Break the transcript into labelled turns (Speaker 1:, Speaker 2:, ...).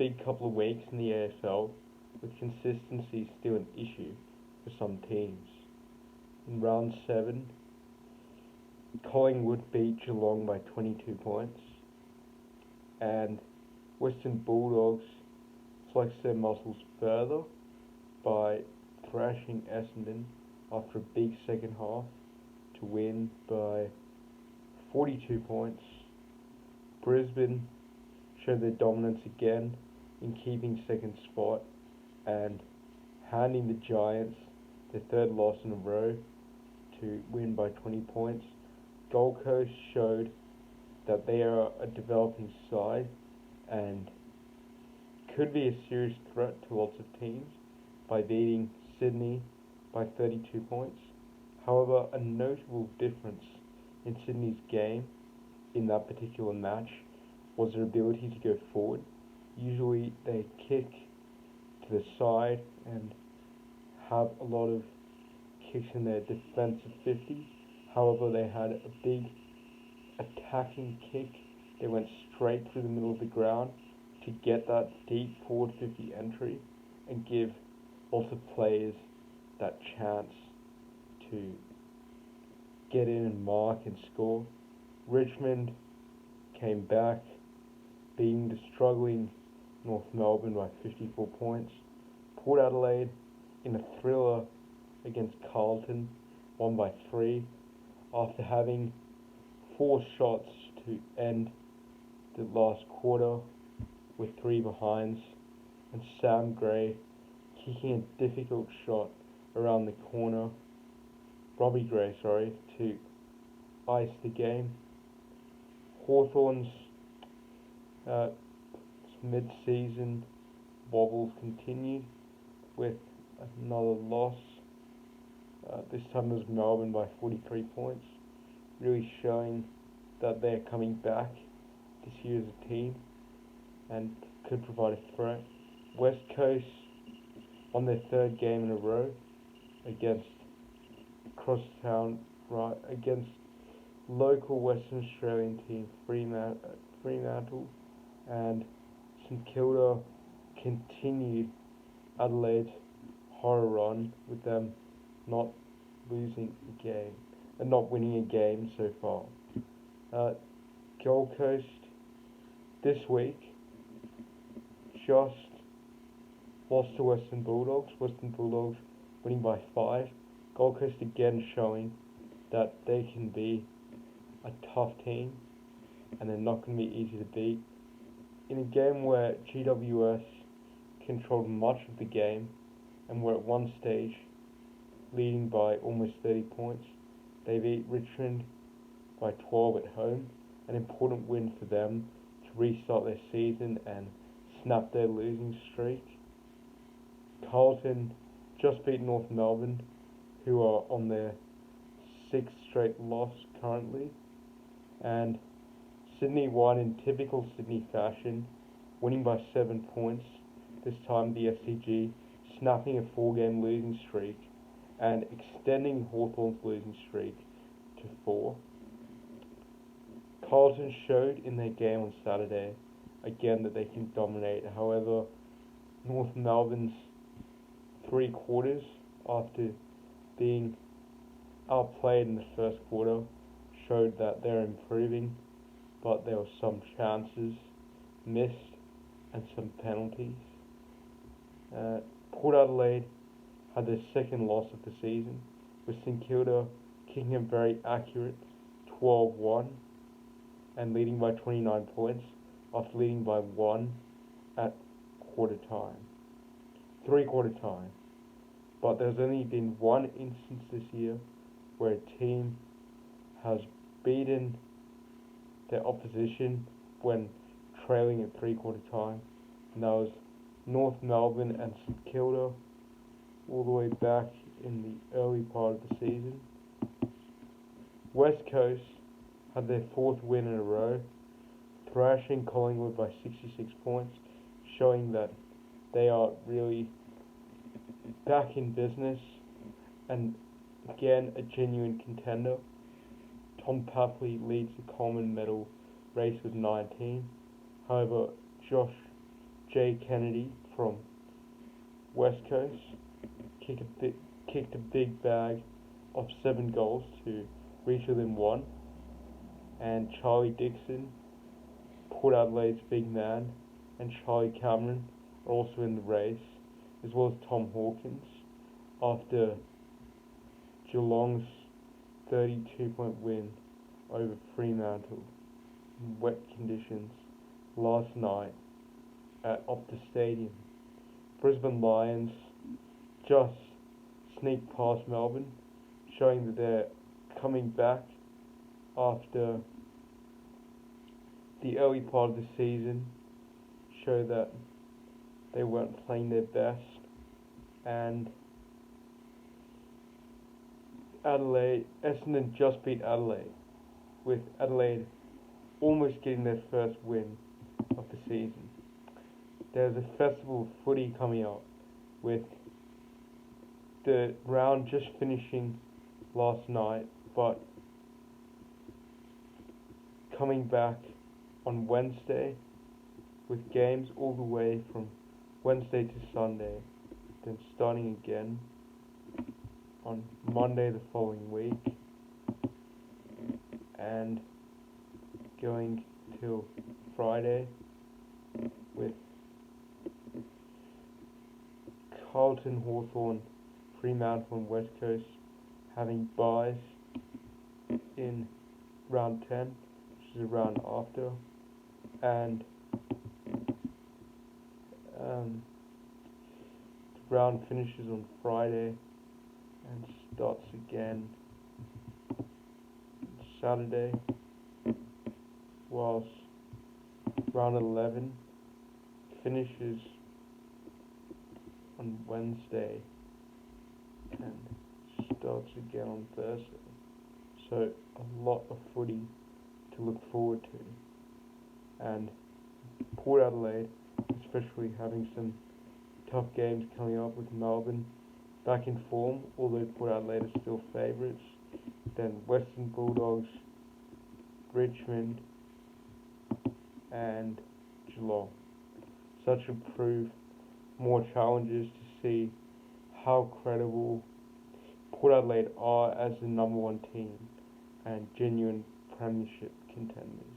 Speaker 1: big couple of weeks in the AFL, with consistency still an issue for some teams. In round 7, Collingwood beat Geelong by 22 points, and Western Bulldogs flexed their muscles further by thrashing Essendon after a big second half to win by 42 points. Brisbane showed their dominance again in keeping second spot and handing the Giants their third loss in a row to win by 20 points. Gold Coast showed that they are a developing side and could be a serious threat to lots of teams by beating Sydney by 32 points. However, a notable difference in Sydney's game in that particular match was their ability to go forward. Usually they kick to the side and have a lot of kicks in their defensive 50. However, they had a big attacking kick. They went straight through the middle of the ground to get that deep forward 50 entry and give lots of players that chance to get in and mark and score. Richmond came back, beating the struggling North Melbourne by 54 points. Port Adelaide, in a thriller against Carlton, won by 3 after having 4 shots to end the last quarter with 3 behinds, and Sam Gray kicking a difficult shot around the corner, Robbie Gray, to ice the game. Hawthorn's mid-season wobbles continued with another loss. This time it was Melbourne by 43 points, really showing that they're coming back this year as a team and could provide a threat. West Coast won their 3rd game in a row against against local Western Australian team Fremantle, and St Kilda continued Adelaide's horror run with them not losing a game and not winning a game so far. Gold Coast this week just lost to Western Bulldogs. Western Bulldogs winning by 5. Gold Coast again showing that they can be a tough team and they're not going to be easy to beat. In a game where GWS controlled much of the game and were at one stage leading by almost 30 points, they beat Richmond by 12 at home, an important win for them to restart their season and snap their losing streak. Carlton just beat North Melbourne, who are on their 6th straight loss currently, and Sydney won in typical Sydney fashion, winning by 7 points, this time the SCG, snapping a 4-game losing streak and extending Hawthorn's losing streak to 4. Carlton showed in their game on Saturday again that they can dominate. However, North Melbourne's 3 quarters, after being outplayed in the first quarter, showed that they're improving, but there were some chances missed and some penalties. Port Adelaide had their 2nd loss of the season, with St Kilda kicking a very accurate 12-1 and leading by 29 points after leading by 1 at three-quarter time. But there's only been one instance this year where a team has beaten their opposition when trailing at three-quarter time, and that was North Melbourne and St Kilda all the way back in the early part of the season. West Coast had their 4th win in a row, thrashing Collingwood by 66 points, showing that they are really back in business and again a genuine contender. Tom Papley leads the Coleman medal race with 19. However, Josh Jay Kennedy from West Coast kicked a big bag of 7 goals to reach within 1, and Charlie Dixon, Port Adelaide's big man, and Charlie Cameron are also in the race, as well as Tom Hawkins, after Geelong's 32-point win over Fremantle in wet conditions last night at Optus Stadium. Brisbane Lions just sneaked past Melbourne, showing that they're coming back after the early part of the season show that they weren't playing their best, and Essendon just beat Adelaide, with Adelaide almost getting their first win of the season. There's a festival of footy coming up, with the round just finishing last night, but coming back on Wednesday, with games all the way from Wednesday to Sunday, then starting again on Monday the following week, and going till Friday, with Carlton, Hawthorn, Fremantle and West Coast having byes in round 10, which is a round after, and the round finishes on Friday and starts again Saturday, whilst round 11 finishes on Wednesday and starts again on Thursday. So a lot of footy to look forward to, and Port Adelaide especially having some tough games coming up, with Melbourne back in form, although Port Adelaide are still favourites, then Western Bulldogs, Richmond and Geelong. So that should prove more challenges to see how credible Port Adelaide are as the number 1 team and genuine premiership contenders.